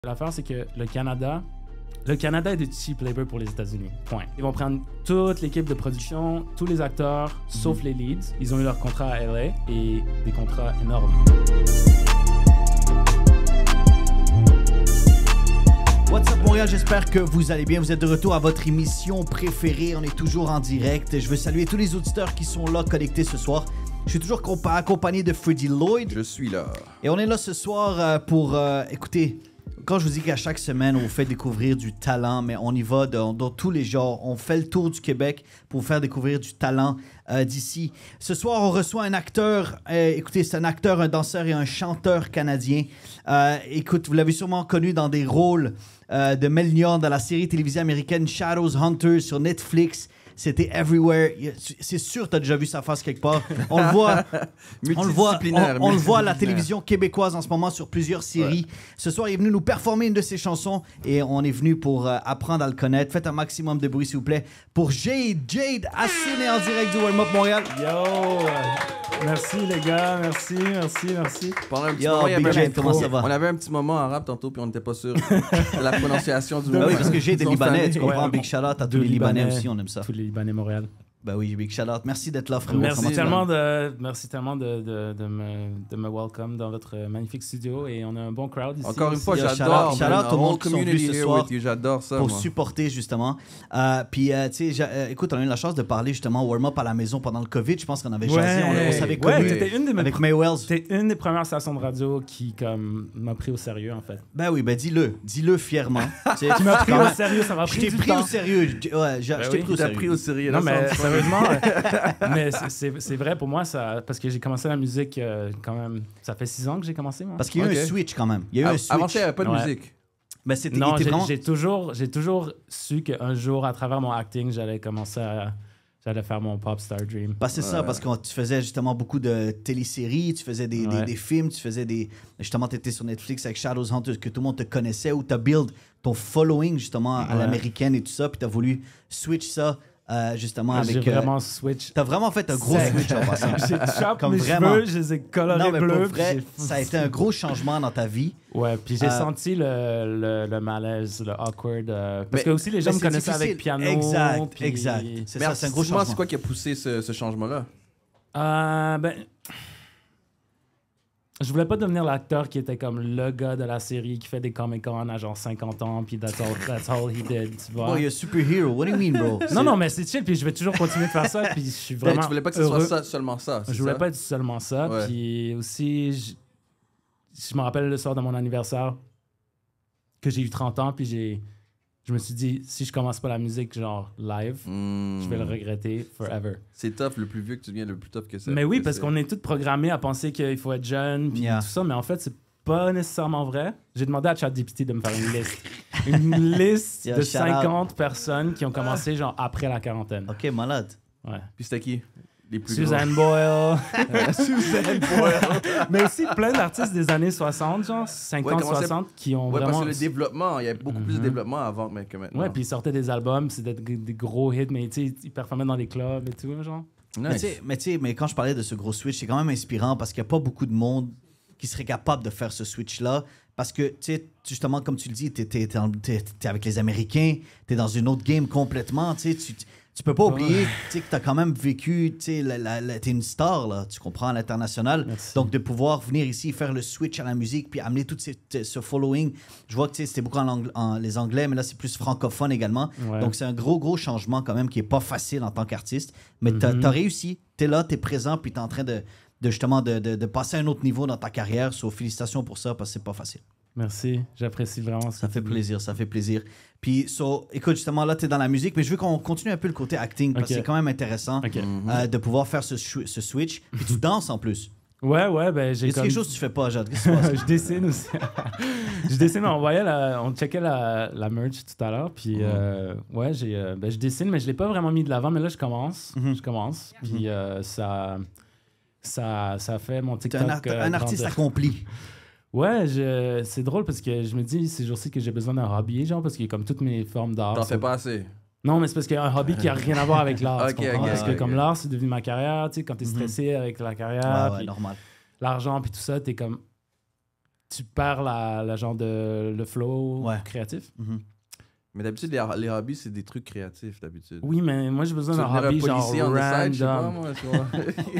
L'affaire, c'est que le Canada est du cheap labor pour les États-Unis. Point. Ils vont prendre toute l'équipe de production, tous les acteurs, sauf les leads. Ils ont eu leur contrat à LA et des contrats énormes. What's up Montréal, j'espère que vous allez bien. Vous êtes de retour à votre émission préférée. On est toujours en direct. Je veux saluer tous les auditeurs qui sont là connectés ce soir. Je suis toujours accompagné de Freddie Lloyd. Je suis là. Et on est là ce soir pour... écoutez, quand je vous dis qu'à chaque semaine, on vous fait découvrir du talent, mais on y va dans tous les genres. On fait le tour du Québec pour vous faire découvrir du talent d'ici. Ce soir, on reçoit un acteur. Écoutez, c'est un acteur, un danseur et un chanteur canadien. Écoute, vous l'avez sûrement connu dans des rôles de Mel Lyon dans la série télévisée américaine Shadows Hunters sur Netflix. C'était everywhere. C'est sûr que tu as déjà vu sa face quelque part. On le voit, on le voit à la télévision québécoise en ce moment sur plusieurs séries. Ouais. Ce soir, il est venu nous performer une de ses chansons et on est venu pour apprendre à le connaître. Faites un maximum de bruit, s'il vous plaît, pour Jade Assine en direct du Warm Up Montréal. Yo! Merci les gars, merci. Pendant un petit moment, Jade, comment ça va? On avait un petit moment en rap tantôt puis on n'était pas sûr de la prononciation du mot. Oui, parce que Jade est libanais, tu comprends? Big shout-out à tous les Libanais aussi, on aime ça. Tous les Libanais Montréal. Ben oui, big shout-out. Merci d'être là, frérot. Merci tellement de me welcome dans votre magnifique studio et on a un bon crowd ici. Encore une fois, j'adore. Shout-out tout le monde qui sont venus ce soir j'adore ça, pour supporter justement. Puis, tu sais, écoute, on a eu la chance de parler justement warm-up à la maison pendant le COVID. Je pense qu'on avait jasé, on s'avait connu avec May Wells. C'était une des premières stations de radio qui m'a pris au sérieux, en fait. Ben oui, ben dis-le fièrement. Tu m'as pris au sérieux, ça m'a pris du temps. Je t'ai pris au sérieux. Ouais, je t'ai pris au sérieux. Non, mais sérieusement, mais c'est vrai pour moi, ça, parce que j'ai commencé la musique quand même. Ça fait 6 ans que j'ai commencé, moi. Parce qu'il y a eu un switch quand même. Il y a eu un switch. Avant ça, il n'y avait pas de musique. Ben, non, j'ai toujours su qu'un jour, à travers mon acting, j'allais faire mon pop star dream. Ben, c'est ça, parce que tu faisais justement beaucoup de téléséries, tu faisais des films, tu faisais des... Justement, tu étais sur Netflix avec Shadows Hunters, que tout le monde te connaissait, où tu as build ton following justement à l'américaine et tout ça, puis tu as voulu switch ça. Justement avec... J'ai vraiment switch. T'as vraiment fait un gros switch en passant. J'ai chopé mes cheveux, je les ai colorés bleus. Vrai, ça a été un gros changement dans ta vie. Ouais, puis j'ai senti le malaise, le awkward. Parce que aussi les gens me connaissaient avec piano. Exact. C'est ça, c'est un gros changement. C'est quoi qui a poussé ce changement-là? Je voulais pas devenir l'acteur qui était comme le gars de la série qui fait des Comic-Con à genre 50 ans, puis that's all he did, tu vois. Oh, you're a superhero. What do you mean, bro? Non, mais c'est chill, puis je vais toujours continuer de faire ça, puis je suis vraiment tu voulais pas que ce soit seulement ça, Je voulais pas être seulement ça, puis aussi, je me rappelle le soir de mon anniversaire que j'ai eu 30 ans, puis je me suis dit, si je commence pas la musique genre live, je vais le regretter forever. C'est tough, le plus vieux que tu deviens, le plus tough que ça. Mais oui, parce qu'on est tous programmés à penser qu'il faut être jeune, puis tout ça, mais en fait, c'est pas nécessairement vrai. J'ai demandé à ChatGPT de me faire une liste. Une liste de 50 personnes qui ont commencé genre après la quarantaine. OK, malade. Ouais. Puis c'était qui? Suzanne Boyle. Suzanne Boyle. Mais aussi plein d'artistes des années 60, genre 50-60, qui ont vraiment... parce que le développement, il y a beaucoup plus de développement avant que maintenant. Ouais, puis ils sortaient des albums, c'était des gros hits, mais tu sais, ils performaient dans les clubs et tout, genre. Nice. Mais quand je parlais de ce gros switch, c'est quand même inspirant parce qu'il n'y a pas beaucoup de monde qui serait capable de faire ce switch-là. Parce que, tu sais, justement, comme tu le dis, t'es avec les Américains, t'es dans une autre game complètement, tu sais, tu peux pas oublier que tu as quand même vécu, tu sais, t'es une star, là, tu comprends, à l'international. Merci. Donc, de pouvoir venir ici, faire le switch à la musique, puis amener tout ce following. Je vois que c'était beaucoup en les anglais, mais là, c'est plus francophone également. Ouais. Donc, c'est un gros changement quand même qui est pas facile en tant qu'artiste. Mais t'as réussi, t'es là, t'es présent, puis t'es en train de justement de passer à un autre niveau dans ta carrière. Félicitations pour ça, parce que c'est pas facile. Merci, j'apprécie vraiment ça. Ça fait plaisir. Puis, écoute, justement, là, tu es dans la musique, mais je veux qu'on continue un peu le côté acting, parce que c'est quand même intéressant de pouvoir faire ce switch. Puis tu danses en plus. Ouais, ben j'ai quelque chose que tu fais pas, Jade? Qu'est-ce que tu Je dessine aussi. Je dessine, on checkait la merch tout à l'heure, puis je dessine, mais je l'ai pas vraiment mis de l'avant, mais là, je commence. Puis ça fait mon TikTok. T'es un artiste accompli. Ouais, c'est drôle parce que je me dis ces jours-ci que j'ai besoin d'un hobby, genre, parce que comme toutes mes formes d'art... T'en fais pas assez? Non, mais c'est parce qu'il y a un hobby qui a rien à voir avec l'art. Parce que comme l'art, c'est devenu ma carrière, tu sais, quand t'es stressé avec la carrière, normal. L'argent, puis tout ça, t'es comme... tu perds la genre de le flow Ouais. créatif. Mais d'habitude, les hobbies, c'est des trucs créatifs, d'habitude. Oui, mais moi, j'ai besoin Tu d'un veux devenir hobby genre policier on the side, je sais pas, random. moi, tu vois.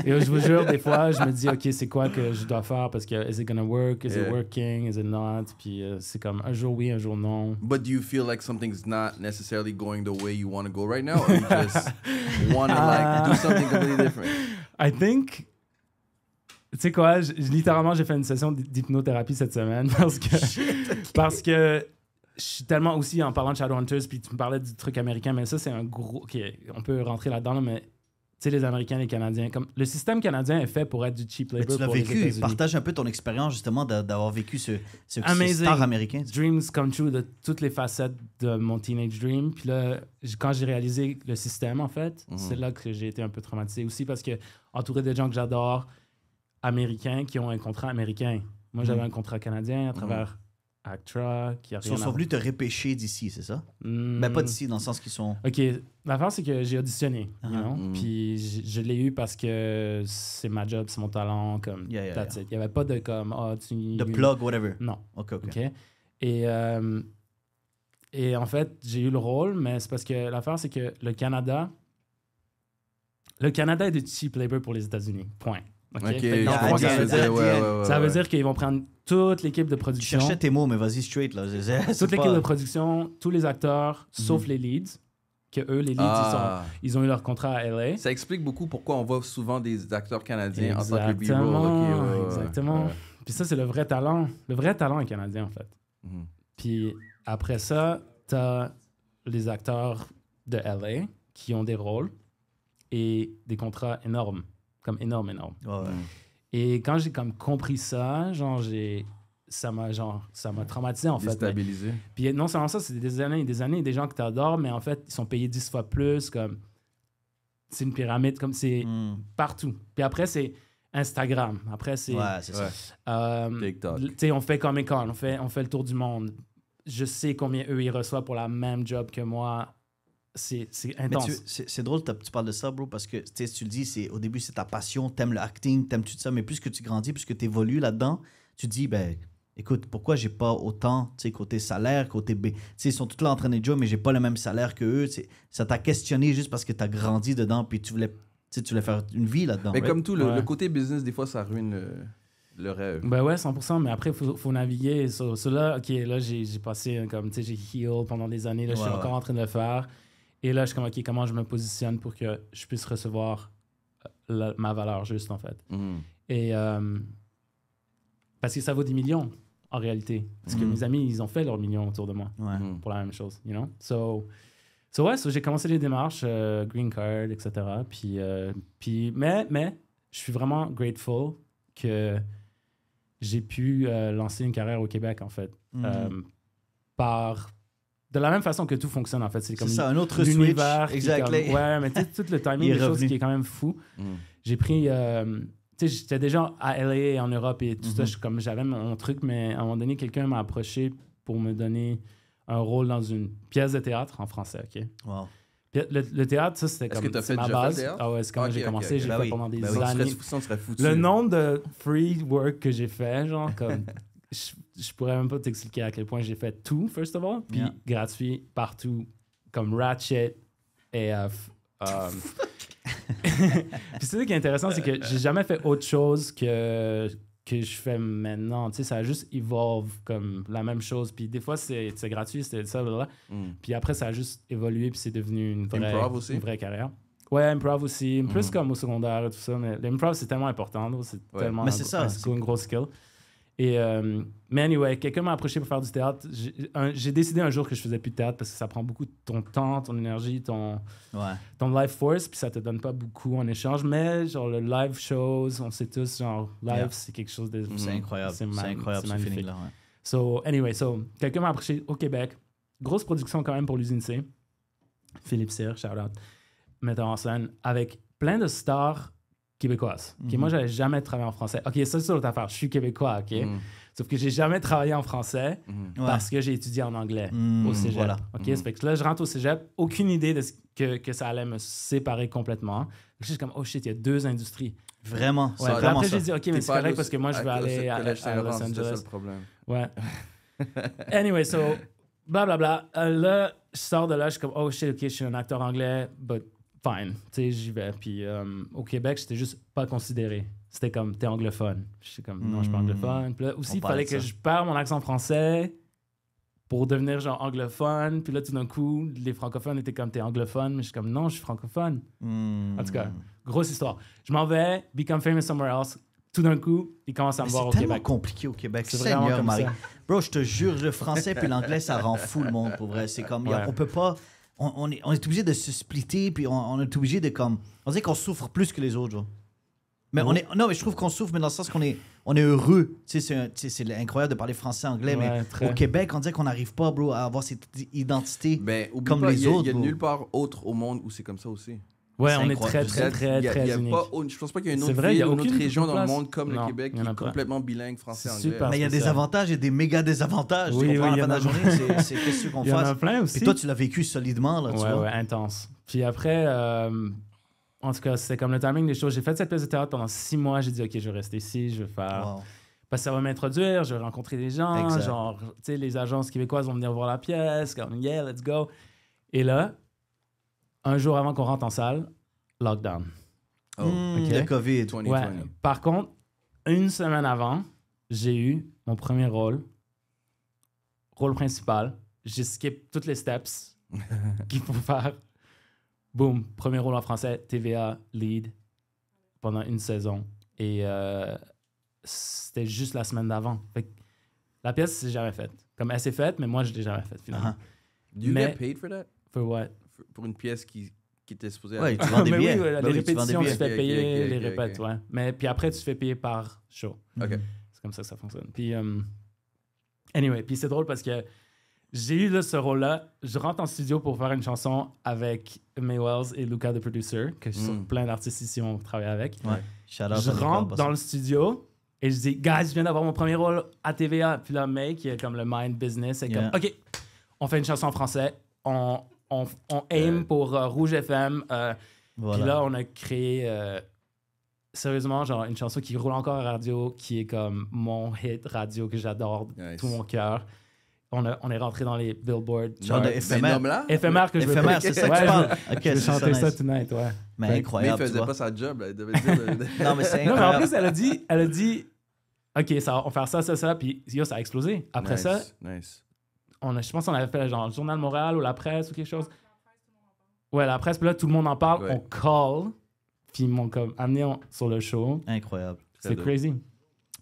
Et je vous jure, des fois, je me dis, OK, c'est quoi que je dois faire? Parce que, is it gonna work? Is it Yeah. working? Is it not? Puis c'est comme un jour oui, un jour non. But do you feel like something's not necessarily going the way you want to go right now, or you just want to like do something completely different? I think... Tu sais quoi, littéralement, j'ai fait une session d'hypnothérapie cette semaine parce que je suis tellement aussi, en parlant de Shadowhunters, puis tu me parlais du truc américain, mais ça, c'est un gros... OK, on peut rentrer là-dedans, là, mais tu sais, les Américains, les Canadiens, comme le système canadien est fait pour être du cheap Mais labor tu l'as pour les vécu. États-Unis. Partage un peu ton expérience, justement, d'avoir vécu ce Amazing. star américain. Dreams come true de toutes les facettes de mon teenage dream. Puis là, quand j'ai réalisé le système, en fait, c'est là que j'ai été un peu traumatisé aussi parce que entouré de gens que j'adore, américains, qui ont un contrat américain. Moi, j'avais un contrat canadien à travers Actra, qui a rien Ils sont venus te repêcher d'ici, c'est ça? Mais pas d'ici, dans le sens qu'ils sont... OK. L'affaire, c'est que j'ai auditionné, you know? Puis je l'ai eu parce que c'est ma job, c'est mon talent, comme that's it. Il n'y avait pas de comme... De plug, whatever. Non. OK. OK. Et en fait, j'ai eu le rôle, mais c'est parce que l'affaire, c'est que le Canada est du cheap labor pour les États-Unis. Point. OK? Fait que dans le fond, ça veut dire qu'ils vont prendre toute l'équipe de Tu production. cherchais tes mots, mais vas-y straight, là. Toute l'équipe de production, tous les acteurs, sauf les leads, que eux, les leads, ils ont eu leur contrat à LA. Ça explique beaucoup pourquoi on voit souvent des acteurs canadiens en tant que B-roll. Exactement. Puis ça, c'est le vrai talent. Le vrai talent est canadien, en fait. Puis après ça, t'as les acteurs de LA qui ont des rôles et des contrats énormes. Comme énorme. Et quand j'ai comme compris ça, ça m'a traumatisé, en fait. Déstabilisé. Puis non seulement ça, c'est des années, des gens que tu adores, mais en fait, ils sont payés 10 fois plus, comme... C'est une pyramide, comme c'est partout. Puis après, c'est Instagram. Après, c'est... Ouais, c'est ça. TikTok. Tu sais, on fait Comic-Con, on fait le tour du monde. Je sais combien eux, ils reçoivent pour la même job que moi. C'est intense. Mais c'est drôle que tu parles de ça, bro, parce que tu le dis, au début, c'est ta passion, t'aimes le acting, t'aimes tout ça, mais plus que tu grandis, plus que tu évolues là-dedans, tu te dis, ben, écoute, pourquoi j'ai pas autant, tu sais, côté salaire, côté B. Tu sais, ils sont tous là en train de jouer, mais j'ai pas le même salaire que eux. Ça t'a questionné juste parce que t'as grandi dedans, puis tu voulais faire une vie là-dedans. Mais right? comme tout, le côté business, des fois, ça ruine le rêve. Ben ouais, 100%, mais après, il faut naviguer. Là, OK, là, j'ai passé, comme, tu sais, j'ai heal pendant des années. Là, je suis encore en train de le faire. Et là, je suis comme, OK, comment je me positionne pour que je puisse recevoir ma valeur juste, en fait. Et parce que ça vaut des millions, en réalité. Parce que mes amis, ils ont fait leurs millions autour de moi pour la même chose, you know? So j'ai commencé les démarches, green card, etc. Mais je suis vraiment grateful que j'ai pu lancer une carrière au Québec, en fait. De la même façon que tout fonctionne, en fait. C'est comme ça, un autre l'univers. switch. Exactly. Ouais, mais tu sais, tout le timing des choses qui est quand même fou. J'ai pris... tu sais, j'étais déjà à LA, en Europe et tout ça. J'avais mon truc, mais à un moment donné, quelqu'un m'a approché pour me donner un rôle dans une pièce de théâtre en français, OK? Wow. Puis le théâtre, ça, c'était comme ma base. Ah ouais, c'est comment j'ai commencé. J'ai fait pendant des années. Le nombre de free work que j'ai fait, genre, comme... Je pourrais même pas t'expliquer à quel point j'ai fait tout, first of all, puis gratuit partout, comme Ratchet, AF. Puis c'est ça qui est intéressant, c'est que j'ai jamais fait autre chose que je fais maintenant. Tu sais, ça a juste evolve comme la même chose. Puis des fois, c'est gratuit, c'était ça, blablabla. Puis après, ça a juste évolué, puis c'est devenu une vraie carrière. Ouais, improv aussi. Plus comme au secondaire et tout ça. Mais l'improv, c'est tellement important. C'est tellement une grosse skill. Et, mais anyway, quelqu'un m'a approché pour faire du théâtre. J'ai décidé un jour que je faisais plus de théâtre parce que ça prend beaucoup de ton temps, ton énergie, ton life force, puis ça te donne pas beaucoup en échange. Mais genre le live shows, on sait tous, genre live, c'est quelque chose de... C'est incroyable. C'est incroyable ce feeling-là. Ouais. So, anyway, quelqu'un m'a approché au Québec. Grosse production quand même pour l'usine C. Philippe Cyr, shout-out, metteur en scène, avec plein de stars québécoise. Okay, moi, j'avais jamais travaillé en français. OK, ça, c'est l'autre affaire. Je suis québécois, OK? Sauf que j'ai jamais travaillé en français parce que j'ai étudié en anglais au cégep. Voilà. OK? Ça fait que là, je rentre au cégep, aucune idée de que ça allait me séparer complètement. Je suis comme, oh shit, il y a deux industries. Vraiment, Ouais, c'est puis vraiment après, ça. j'ai dit, OK, mais c'est correct parce que moi, je vais aller à Collège Saint-Laurent, Los c'était ça Angeles. le problème. Ouais. Anyway, so, blablabla. Là, je sors de là, je suis comme, oh shit, OK, je suis un acteur anglais, but fine. Tu sais, j'y vais. Puis au Québec, j'étais juste pas considéré. C'était comme, t'es anglophone. Je suis comme, non, je suis pas anglophone. Puis là, aussi, il fallait que je perde mon accent français pour devenir genre anglophone. Puis là, tout d'un coup, les francophones étaient comme, t'es anglophone. Mais je suis comme, non, je suis francophone. En tout cas, grosse histoire. Je m'en vais, become famous somewhere else. Tout d'un coup, ils commencent à me voir au C'est tellement Québec. compliqué au Québec. C'est vraiment Seigneur comme Marie. ça. Bro, je te jure, le français puis l'anglais, ça rend fou le monde, pour vrai. C'est comme, Ouais. on peut pas... On est obligé de se splitter, puis on est obligé de comme... On dirait qu'on souffre plus que les autres, genre. Mais on est... Non, mais je trouve qu'on souffre, mais dans le sens qu'on est heureux. Tu sais, c'est incroyable de parler français, anglais, Ouais, mais très. au Québec, on dirait qu'on n'arrive pas, bro, à avoir cette identité Ben, oublie comme pas, les il autres, y a bro. nulle part autre au monde où c'est comme ça aussi. Ouais, C'est on est incroyable. très Il y a unique. pas, je pense pas qu'il y a une C'est autre vrai, il y ville a ou une autre aucune région dans le place. monde comme Non, le Québec il y qui en a est pas. complètement bilingue français-anglais. Super. Mais il y a des spécial. avantages et des méga désavantages. Oui, tu comprends, oui, à la il fin y de en la a. journée, c'est qu'est-ce qu'on Il y en a fasse. plein aussi. Puis toi, tu l'as vécu solidement, là, tu Ouais, vois. ouais, intense. Puis après, en tout cas, c'était comme le timing des choses. J'ai fait cette pièce de théâtre pendant 6 mois. J'ai dit, OK, je vais rester ici, je vais faire... Wow. Parce que ça va m'introduire, je vais rencontrer des gens, Exact. genre, tu sais, les agences québécoises vont venir voir la pièce, comme, yeah, let's go. Et là, un jour avant qu'on rentre en salle, lockdown. Oh, ok. Le COVID. 2020. Ouais. Par contre, une semaine avant, j'ai eu mon premier rôle principal. J'ai skip toutes les steps qu'il faut faire. Boum, premier rôle en français, TVA, lead, pendant une saison. Et c'était juste la semaine d'avant. Fait que la pièce, c'est jamais faite. Comme elle s'est faite, mais moi, je l'ai jamais faite, finalement. Do you Mais- get paid for that? For what? Pour une pièce qui était supposée Ouais, être... tu vends des Mais billets. oui, Ben les oui, tu vends des répétitions, tu billets. te fais Ok, payer, ok, les ok, répètes, ok. ouais. Mais puis après, tu te fais payer par show. OK. C'est comme ça que ça fonctionne. Puis, anyway, puis c'est drôle parce que j'ai eu là, ce rôle-là. Je rentre en studio pour faire une chanson avec May Wells et Luca, the producer, que plein d'artistes ici ont travaillé avec. Ouais. Shout out Je à Nicolas, rentre parce dans que- le studio et je dis, guys, je viens d'avoir mon premier rôle à TVA. Puis là, May, qui est comme le mind business, c'est Yeah. comme, OK, on fait une chanson en français. On aim pour Rouge FM. Puis Voilà. là, on a créé, sérieusement, genre une chanson qui roule encore à radio, qui est comme mon hit radio que j'adore de Nice. tout mon cœur. On est rentré dans les Billboard Genre de charts. éphémère. là? Éphémère que je veux Éphémère, pas- c'est ça que Ouais, tu parles. je Ok, vais c'est chanter ça nice. tonight, ouais. Mais Mais il incroyable, tu faisait vois. pas sa job, là. Il devait dire... Non, mais c'est Non, mais en incroyable. plus, elle a dit, OK, ça, on va faire ça, puis yo, ça a explosé. Après Nice, ça, Nice. je pense qu'on avait fait genre le Journal Montréal ou la presse ou quelque chose. Ouais, la presse, puis là, tout le monde en parle, Ouais. on call, puis ils m'ont comme amené sur le show. Incroyable. C'est dope. crazy.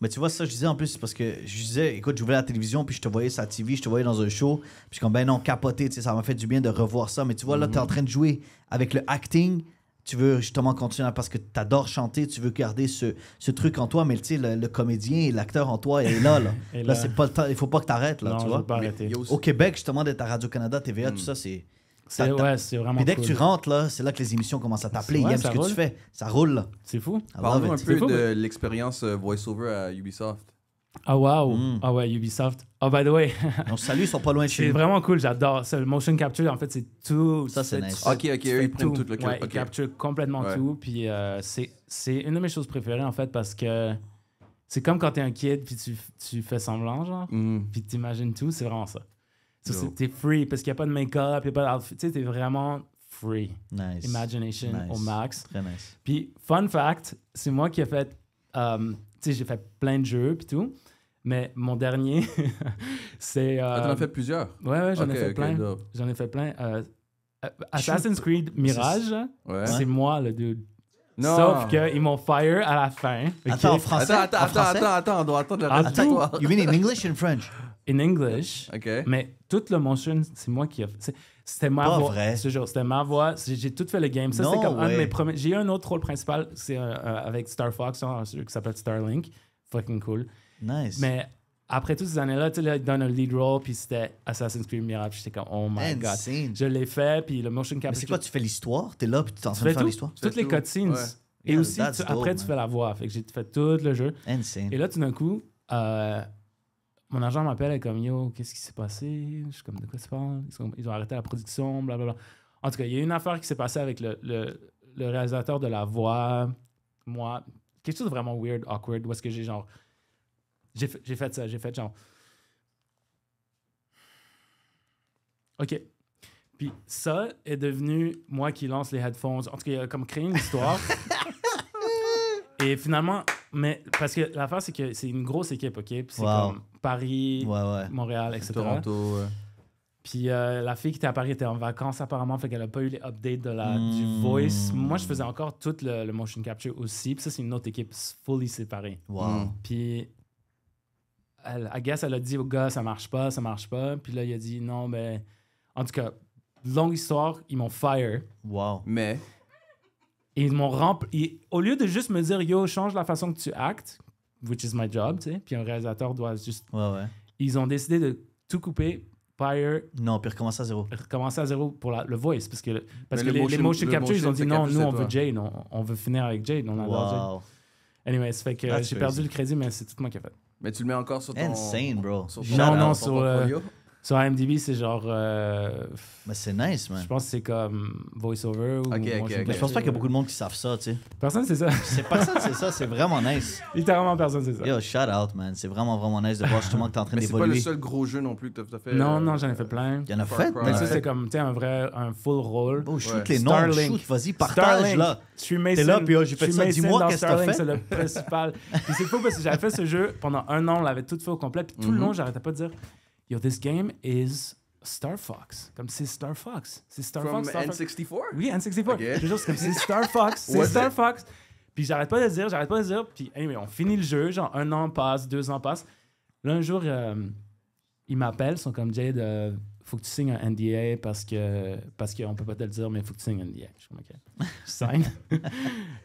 Mais tu vois, ça, je disais en plus, c'est parce que je disais, écoute, j'ouvrais la télévision, puis je te voyais sur la TV, je te voyais dans un show, puis je suis comme, ben non, capoté, tu sais, ça m'a fait du bien de revoir ça. Mais tu vois, là, tu es en train de jouer avec le acting, tu veux justement continuer parce que tu adores chanter, tu veux garder ce truc en toi, mais tu sais, le comédien et l'acteur en toi est là, là. Et Là, c'est pas le temps, il faut pas que tu arrêtes, là, non, tu je vois. veux pas Mais arrêter. il y a aussi- Au Québec, justement, d'être à Radio-Canada, TVA, tout ça, c'est. C'est vraiment Puis dès cool. que tu rentres, là, c'est là que les émissions commencent à t'appeler. Ouais, Ils aiment ce ça que roule. tu fais. Ça roule, là. C'est fou. I love Parle-nous un it. peu C'est fou, de l'expérience voice-over à Ubisoft. Ah, wow. Ah ouais, Ubisoft. Oh, by the way, On se salue, ils sont pas loin de chez c'est nous. vraiment cool. J'adore. Le motion capture, en fait, c'est tout. Ça, c'est tu fais- nice. tu Ok, fais- ok, tu eux, fais ils prennent tout le Ouais, ok. ils capturent complètement Ouais. tout. Puis c'est une de mes choses préférées, en fait, parce que c'est comme quand t'es un kid, puis tu fais semblant, genre, puis t'imagines tout. C'est vraiment ça. Yo. T'es free, parce qu'il n'y a pas de make-up, il n'y a pas d'outfit. Tu sais, t'es vraiment free. Nice. Imagination Nice. au max. Très nice. Puis, fun fact, c'est moi qui ai fait. Tu sais, j'ai fait plein de jeux, puis tout. Mais mon dernier, c'est. Ah, t'en as fait plusieurs? Ouais, j'en ai Ok, fait ok, plein. dope. J'en ai fait plein. Assassin's Creed Mirage, Ouais. c'est moi, le dude. Non. Sauf qu'ils m'ont fire à la fin. ok? Attends, en français? Attends, En français? on doit attendre le Ah, reste de tout. l'histoire. You mean in English and French? In English. OK. Mais tout le motion, c'est moi qui a fait. C'était ma Pas voix. vrai. Ce jour, c'était ma voix. J'ai tout fait le game. Ça, No c'était comme un de way. mes premiers. J'ai eu un autre rôle principal, c'est avec Star Fox, un jeu qui s'appelle Starlink. Fucking cool. Nice. Mais après toutes ces années-là, tu sais, là, ils donnent un lead role, puis c'était Assassin's Creed Mirage. J'étais comme, oh my god. Insane. Je l'ai fait, puis le motion Mais capture. c'est quoi, tu fais l'histoire? T'es là, puis tu es en Tu train de fais faire tout, l'histoire? toutes fais les tout. cutscenes. Ouais. Et Yeah, aussi, that's dope, après, tu man. fais la voix. Fait que j'ai fait tout le jeu. Insane. Et là, tout d'un coup, mon agent m'appelle et est comme, yo, qu'est-ce qui s'est passé? Je suis comme, de quoi tu parles? Ils ont arrêté la production, blablabla. En tout cas, il y a une affaire qui s'est passée avec le réalisateur de la voix. Moi, quelque chose de vraiment weird, awkward, où est-ce que j'ai genre... J'ai fait ça, j'ai fait genre... OK. Puis ça est devenu moi qui lance les headphones. En tout cas, il a comme créé une histoire. Et finalement, mais parce que l'affaire, c'est que c'est une grosse équipe, OK? Puis c'est comme Paris, Montréal, etc. Toronto, Puis la fille qui était à Paris était en vacances apparemment, fait qu'elle a pas eu les updates du voice. Moi, je faisais encore tout le motion capture aussi. Puis ça, c'est une autre équipe fully séparée. Wow. Puis I guess elle a dit au gars, ça marche pas. Puis là, il a dit non, mais en tout cas, longue histoire, ils m'ont fire. Wow. Mais... Et ils m'ont rempli. Au lieu de juste me dire, yo, change la façon que tu actes, which is my job, tu sais, puis un réalisateur doit juste. Ouais. Ils ont décidé de tout couper, fire. Non, puis recommencer à zéro pour le voice. Parce que les motion capture, ils ont dit non, nous, on veut Jade, on veut finir avec Jade, on adore Jade. Anyway, ça fait que j'ai perdu le crédit, mais c'est tout moi qui ai fait. Mais tu le mets encore sur ton... Insane, bro. Non, sur IMDb, c'est genre... Mais c'est nice, man. Je pense que c'est comme voice-over ou... Mais je pense pas qu'il y a beaucoup de monde qui savent ça, tu sais. Personne sait ça. Personne sait ça, c'est vraiment nice. Littéralement, personne sait ça. Yo, shout out, man. C'est vraiment nice de voir justement que t'es en train d'évoluer. Mais c'est pas le seul gros jeu non plus que t'as fait. Non, j'en ai fait plein. Il y en a fait, mais ça, c'est comme, tu sais, un full rôle. Oh, shoot les noms, shoot, vas-y, partage, Starlink. là. Je suis Mason. T'es là, puis j'ai fait ça, dis-moi qu'est-ce que t'as fait. C'est le principal. Puis c'est fou parce que j'avais fait ce jeu pendant 1 an, on l'avait tout fait au complet, puis tout le long, j'arrêtais pas de dire, yo, this game is... Star Fox. Comme c'est Star Fox. C'est Star Fox. N64? Oui, N64. Okay. Je c'est comme c'est Star Fox. C'est Star Fox. Puis j'arrête pas de dire. Puis anyway, on finit le jeu. Genre 1 an passe, 2 ans passent. Là, un jour, ils m'appellent. Ils sont comme Jade, faut que tu signes un NDA parce qu'on peut pas te le dire, mais il faut que tu signes un NDA. Je suis comme OK. Je signe.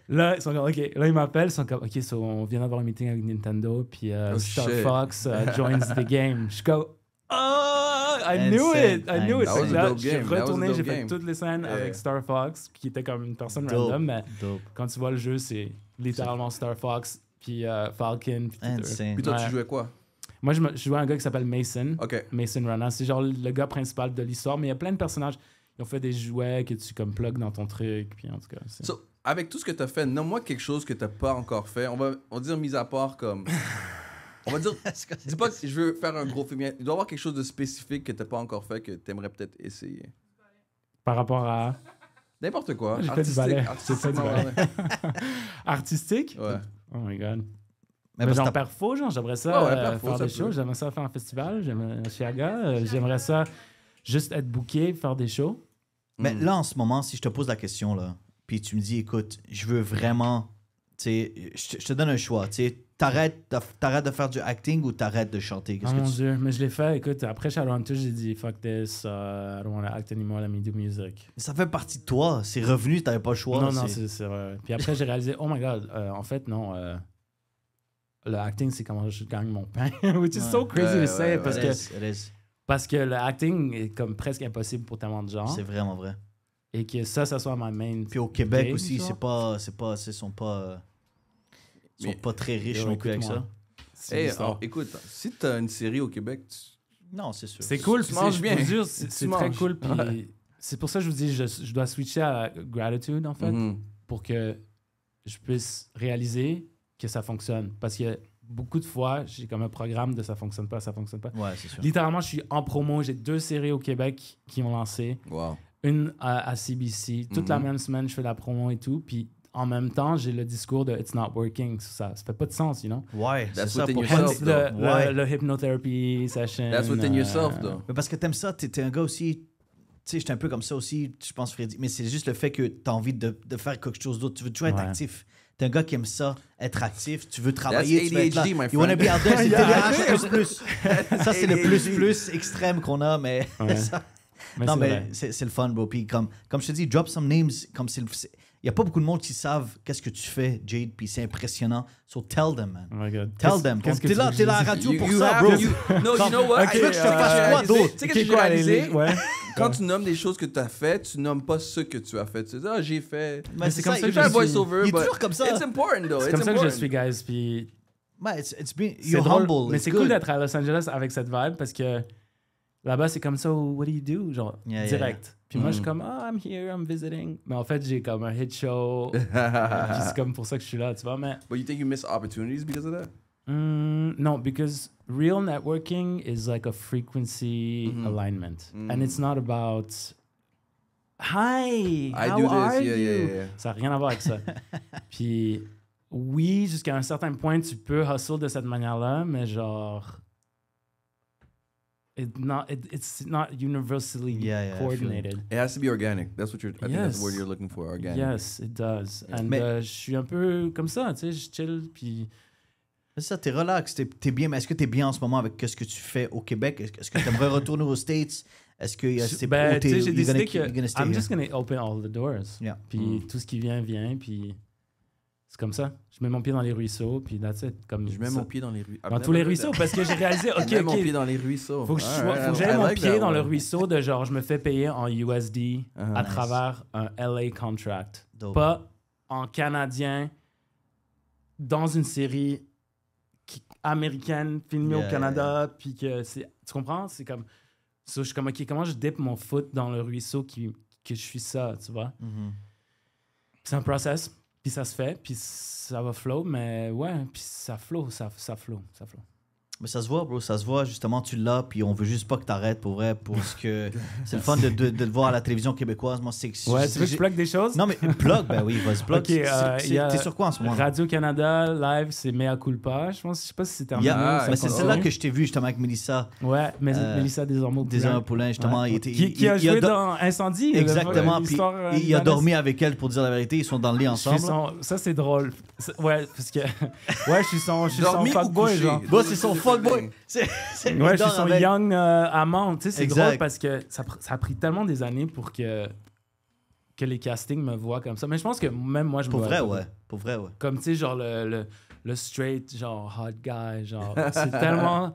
Là, ils sont comme OK. Là, ils m'appellent. Ils sont comme OK, so on vient d'avoir un meeting avec Nintendo. Puis Star Fox joins the game. Je suis comme I knew it. Là, j'ai retourné, j'ai fait toutes les scènes avec Star Fox, qui était comme une personne random, mais quand tu vois le jeu, c'est littéralement Star Fox, puis Falcon. Puis toi, tu jouais quoi? Moi, je jouais un gars qui s'appelle Mason. Okay. Mason Rana. C'est genre le gars principal de l'histoire, mais il y a plein de personnages. Ils ont fait des jouets que tu comme plug dans ton truc, puis en tout cas. So, avec tout ce que tu as fait, nomme-moi quelque chose que tu n'as pas encore fait. On va dire mis à part comme... On va dire, dis pas que je veux faire un gros film. Il doit y avoir quelque chose de spécifique que tu n'as pas encore fait que tu aimerais peut-être essayer. Par rapport à... N'importe quoi. J'ai fait du ballet. Artistique? Ouais. Oh my God. Mais genre perfo, genre, j'aimerais ça faire des shows. J'aimerais ça faire un festival. J'aimerais Chiaga. J'aimerais ça juste être booké, faire des shows. Mais là, en ce moment, si je te pose la question, là, puis tu me dis, écoute, je veux vraiment... Tu sais, je te donne un choix, tu sais. T'arrêtes de faire du acting ou t'arrêtes de chanter? Oh mon Dieu, mais je l'ai fait. Écoute, après Shadowhunters, j'ai dit fuck this, I don't want to act anymore, let me do music. Ça fait partie de toi, c'est revenu, t'avais pas le choix. Non, c'est vrai. Puis après, j'ai réalisé, oh my god, en fait, non, le acting, c'est comment je gagne mon pain. Which is so crazy to say, parce que le acting est comme presque impossible pour tellement de gens. C'est vraiment vrai. Et que ça soit ma main. Puis au Québec aussi, ils sont pas très riches non plus avec ça. Hey, écoute, si t'as une série au Québec, non, c'est sûr. C'est cool, tu manges bien. C'est très cool. Puis c'est pour ça que je vous dis, je dois switcher à Gratitude, en fait, pour que je puisse réaliser que ça fonctionne. Parce que beaucoup de fois, j'ai comme un programme de ça fonctionne pas. Ouais, c'est sûr. Littéralement, je suis en promo. J'ai 2 séries au Québec qui ont lancé. Wow. Une à CBC. Toute la même semaine, je fais la promo et tout. Puis en même temps, j'ai le discours de It's not working. Ça fait pas de sens, you know? Ouais, c'est ça. Pour le hypnotherapy session. That's within yourself, though. Mais parce que t'aimes ça, t'es un gars aussi... Tu sais, j'étais un peu comme ça aussi, je pense, Freddy. Mais c'est juste le fait que t'as envie de faire quelque chose d'autre. Tu veux toujours être actif. T'es un gars qui aime ça, être actif. Tu veux travailler, tu veux être là. My you wanna be out there, c'est TDAH plus. Ça, c'est le plus extrême qu'on a, mais... Ça... Non, mais c'est le fun, bro. Puis comme je te dis, drop some names. Il n'y a pas beaucoup de monde qui savent qu'est-ce que tu fais, Jade, puis c'est impressionnant. So tell them, man. Oh my God. Tell them. T'es là à la radio pour ça, bro. No, you know what? Tu veux que je te fasse quoi d'autre? Tu sais que j'ai réalisé? Quand tu nommes des choses que tu as fait, tu nommes pas ce que tu as fait. Tu dis, j'ai fait... Mais c'est comme ça que je suis. Voice-over, il est toujours comme ça. It's important, though. C'est comme ça que je suis, guys. Puis... You're humble. Mais c'est cool d'être à Los Angeles avec cette vibe parce que Là-bas, c'est comme ça, what do you do? Genre, Yeah, direct. Puis moi, je suis comme, I'm here, I'm visiting. Mais en fait, j'ai comme un hit show. Puis c'est comme pour ça que je suis là, tu vois. Mais But you think you miss opportunities because of that? no, because real networking is like a frequency alignment. And it's not about, hi, I how do this, are yeah, you? yeah, yeah. Ça n'a rien à voir avec ça. Puis oui, jusqu'à un certain point, tu peux hustle de cette manière-là, mais genre... It's not universally Yeah, I feel it. coordinated. It has to be organic. That's what I think that's the word Yes. you're looking for, organic. Yes, it does. And Mais- je suis un peu comme ça, tu sais, je chill, puis... C'est ça, t'es relax, t'es bien, mais est-ce que t'es bien en ce moment avec ce que tu fais au Québec? Est-ce que t'aimerais retourner aux States? Est-ce que c'est Ben, tu sais, j'ai you're décidé gonna que stay I'm here? just gonna open all the doors. Yeah. Puis tout ce qui vient, puis c'est comme ça. Je mets mon pied dans les ruisseaux, puis that's it. Comme Je mets ça. mon pied dans les ruisseaux. Dans tous les ruisseaux, parce que j'ai réalisé, OK, Je mets mon pied OK, dans les ruisseaux. faut que Alright, j'aille I mon like pied that dans le one. ruisseau de genre, je me fais payer en USD à Nice. travers un LA contract. Dope. Pas en canadien dans une série américaine filmée Yeah, au Canada, puis que c'est... Tu comprends? C'est comme... So, je suis comme, OK, comment je dip mon foot dans le ruisseau que je suis ça, tu vois? Mhm. C'est un process, puis ça se fait, puis ça va flow, mais ouais, puis ça flow. Mais ça se voit, bro, ça se voit. Justement, tu l'as, puis on veut juste pas que t'arrêtes pour vrai, parce que c'est le fun de le voir à la télévision québécoise. Moi, c'est Ouais, tu veux que je plug des choses? Non, mais plug, ben oui, vas-y, plug. Ok, il y a T'es sur quoi en ce moment? Radio-Canada, live, c'est Mea Culpa. Je sais pas si c'est terminé. Yeah. ça Mais c'est continue. celle-là que je t'ai vu justement avec Mélissa. Ouais, mais Mélissa Desormeaux. Des Poulain, justement. Ouais. Il était- Qui a il joué do- dans Incendie. Exactement, puis l'histoire, il a Vanessa. dormi avec elle, pour dire la vérité. Ils sont dans le lit ensemble. Ça, c'est drôle. Ouais, parce que... Ouais, je suis son Dormi ou fuckboy, couché? genre. Bon, c'est son fuckboy. Ouais, je suis son young amant. Tu sais, c'est Exact. drôle parce que ça a pris tellement des années pour que les castings me voient comme ça. Mais je pense que même moi, je me Pour vois vrai, pas. ouais. Pour vrai, ouais. Comme, tu sais, genre le straight, genre hot guy, genre... C'est tellement...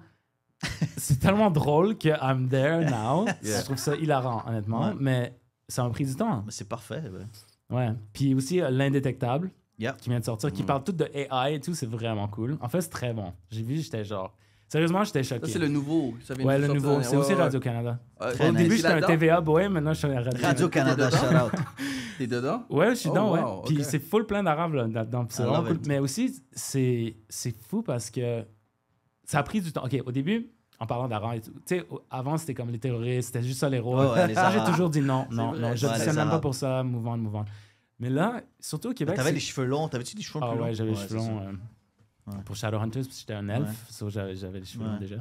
c'est tellement drôle que I'm there now. Yeah. Je trouve ça hilarant, honnêtement. Ouais. Mais ça m'a pris du temps. Mais c'est parfait. Ouais. Ouais. Puis aussi, l'Indétectable, Yeah. qui vient de sortir, qui parle tout de AI et tout, c'est vraiment cool. En fait, c'est très bon. J'ai vu, j'étais genre... Sérieusement, j'étais choqué. Ça, c'est le nouveau. Ça vient Ouais, de le sortir nouveau. l'année. C'est aussi Ouais, ouais. Radio-Canada. Très Au nice. début, T'es j'étais un là-dedans? TVA boy, maintenant je suis un Radio. Radio-Canada, shout-out. T'es dedans? Ouais, je suis Oh, dedans, ouais. wow, Puis ok. c'est full plein d'arabes là-dedans. puis C'est I vraiment love cool. it. Mais aussi, c'est fou parce que ça a pris du temps. OK, au début, en parlant d'Aran et tout, tu sais, avant, c'était comme les terroristes, c'était juste ça les rôles. Ouais, les Ça, j'ai Arabes. toujours dit non, C'est non, vrai, non. ouais, Je les ne même pas Arabes. pour ça, mouvant. Mais là, surtout au Québec. T'avais c'est- les cheveux longs. T'avais-tu des cheveux Ah plus longs? ouais, j'avais les c'est cheveux ça. longs Ouais. pour Shadowhunters, parce que j'étais un elfe. Ouais. So, j'avais les cheveux Ouais. longs déjà.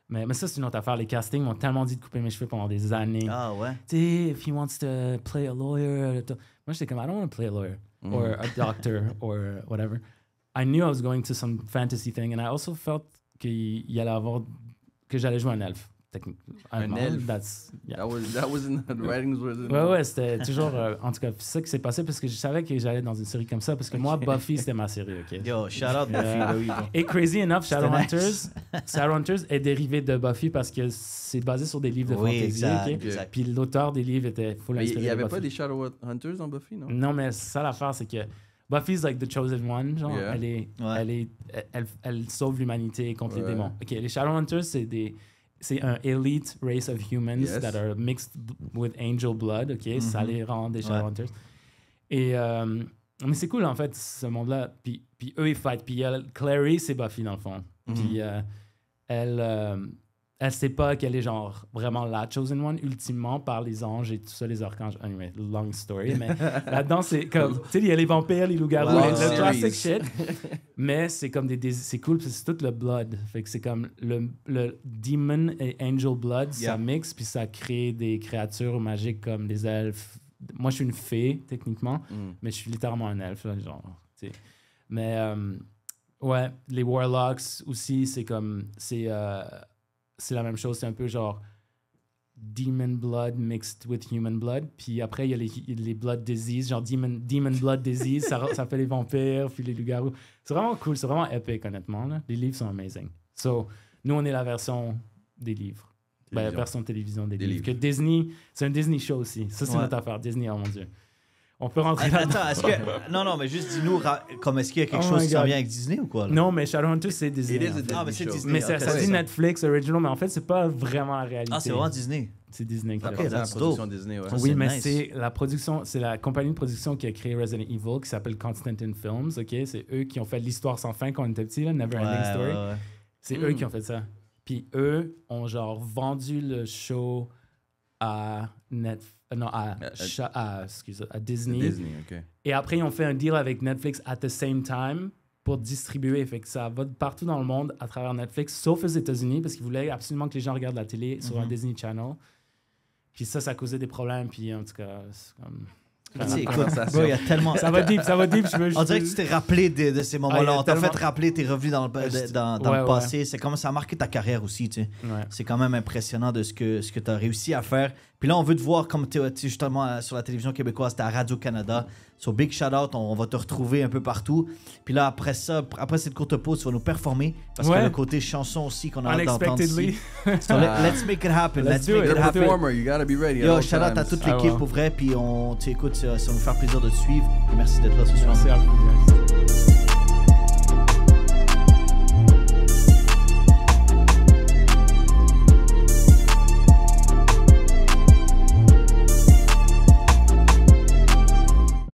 Mais ça, c'est une autre affaire. Les castings m'ont tellement dit de couper mes cheveux pendant des années. Ah ouais. Tu sais, if he wants to play a lawyer. Moi, j'étais comme, I don't want to play a lawyer or a doctor or whatever. I knew I was going to some fantasy thing, and I also felt que j'allais jouer un elfe. Un elfe. That's, yeah. That was in the writings. Ouais, c'était toujours... en tout cas, c'est ça qui s'est passé parce que je savais que j'allais dans une série comme ça parce que moi, Buffy, c'était ma série, OK? Yo, shout out Buffy. Ben oui, bon. Et crazy enough, nice. Shadowhunters est dérivé de Buffy parce que c'est basé sur des livres de Oui, fantasy, exact, OK? exact. Puis l'auteur des livres était full Mais il inspiré n'y avait de pas Buffy. des Shadowhunters dans Buffy, non? Non, mais ça l'affaire, c'est que Buffy's like the chosen one, genre, Yeah. elle sauve l'humanité contre les Ouais. démons. OK, les Shadowhunters, c'est un elite race of humans Yes. that are mixed with angel blood, OK? Ça les rend des Shadowhunters. Et mais c'est cool, en fait, ce monde-là. Puis eux, ils fight. Puis Clary, c'est Buffy, dans le fond. Puis elle sait pas qu'elle est genre vraiment la chosen one ultimement par les anges et tout ça, les archanges. Anyway, long story. Mais là-dedans, c'est comme, tu sais, il y a les vampires, les loups-garous, Wow. le Series. classic shit. Mais c'est comme c'est cool, parce que c'est tout le blood. Fait que c'est comme le demon et angel blood, Yeah. ça mixe, puis ça crée des créatures magiques comme des elfes. Moi, je suis une fée, techniquement, mais je suis littéralement un elfe, là, genre, tu sais. Mais, ouais, les warlocks aussi, c'est comme, c'est la même chose, c'est un peu genre demon blood mixed with human blood. Puis après, il y a les blood disease, genre demon blood disease, ça fait les vampires, puis les loups-garous. C'est vraiment cool, c'est vraiment épique, honnêtement. Là. Les livres sont amazing. So, nous, on est la version des livres. Ben, Télévision. version télévision des Des livres. livres. Que Disney, c'est un Disney show aussi. Ça, c'est Ouais. notre affaire. Disney, oh mon Dieu. On peut rentrer là-dedans. Attends, est-ce que... Non, mais juste dis-nous, comme est-ce qu'il y a quelque Oh chose my qui s'en God. vient avec Disney ou quoi? Là? Non, mais Shadowhunters, c'est Disney. It is en a fait. Disney Ah, mais c'est show. Disney. Mais Ok, ça ouais. dit Netflix original, mais en fait, c'est pas vraiment la réalité. Ah, c'est vraiment Disney. C'est Disney qui Ok, l'a C'est fait. la that's production dope. Disney, ouais. Ça, Oui, c'est mais nice. c'est la production, c'est la compagnie de production qui a créé Resident Evil qui s'appelle Constantine Films, ok? C'est eux qui ont fait l'histoire sans fin quand on était petit, là, Never Ending Story. Ouais. C'est eux qui ont fait ça. Puis eux ont genre vendu le show à à Disney. Disney, ok. Et après, ils ont fait un deal avec Netflix at the same time pour distribuer. Fait que ça va partout dans le monde à travers Netflix, sauf aux États-Unis, parce qu'ils voulaient absolument que les gens regardent la télé sur un Disney Channel. Puis ça causait des problèmes. Puis en tout cas, c'est comme... Tu sais, écoute, Conversation. bro, il y a tellement... Ça va deep. Je veux On dirait que tu t'es rappelé de ces Ah, il y moments-là. a On t'a tellement- fait rappeler tes revenus dans le Ouais, passé. C'est comme ça a marqué ta carrière aussi, tu sais. Ouais. C'est quand même impressionnant de ce que tu as réussi à faire. Puis là, on veut te voir comme tu es justement sur la télévision québécoise, tu à Radio-Canada. So, big shout-out, on va te retrouver un peu partout. Puis là, après cette courte pause, tu vas nous performer. Parce qu'il y a Ouais. le côté chanson aussi qu'on a hâte d'entendre Unexpectedly. ici. So, let's make it happen. Let's Let's do make it. it You're a happen. performer, you gotta be ready. at Yo, all shout-out à times. toute Ah l'équipe ouais. pour vrai. Puis on t'écoute, ça va nous faire plaisir de te suivre. Merci d'être là ce soir. Merci à vous.